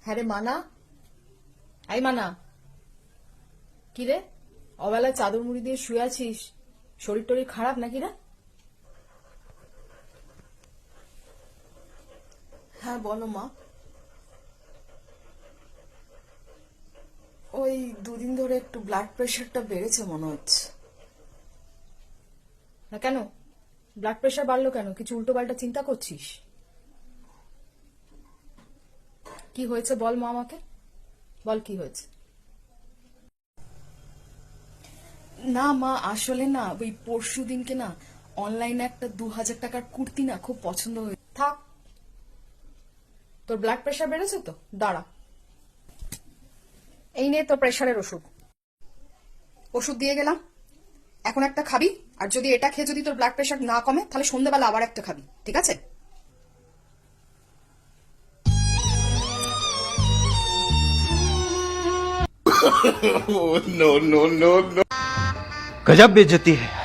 হ্যাঁ রে মানা, আই মানা, কি রে অবেলায় চাদর মুড়ি দিয়ে শুয়ে আছিস? শরীর টরীর খারাপ নাকি রে? হ্যাঁ বলো মা। ওই দুদিন ধরে একটু ব্লাড প্রেশারটা বেড়েছে মনে হচ্ছে। না কেন, ব্লাড প্রেশার বাড়লো কেন? কিছু উল্টো পাল্টা চিন্তা করছিস? কি হয়েছে বল মা, আমাকে বল কি হয়েছে। না মা, আসলে না ওই পরশু দিনকে না অনলাইনে একটা 2000 টাকার কুর্তি না খুব পছন্দ হয়েছে। থাক, তোর ব্লাড প্রেশার বেড়েছে তো, দাঁড়া, এই নে তোর প্রেশারের ওষুধ। ওষুধ দিয়ে গেলাম, এখন একটা খাবি, আর যদি এটা খেয়ে যদি তোর ব্লাড প্রেশার না কমে তাহলে সন্ধ্যাবেলা আবার একটা খাবি, ঠিক আছে? गजब बेइज्जती है।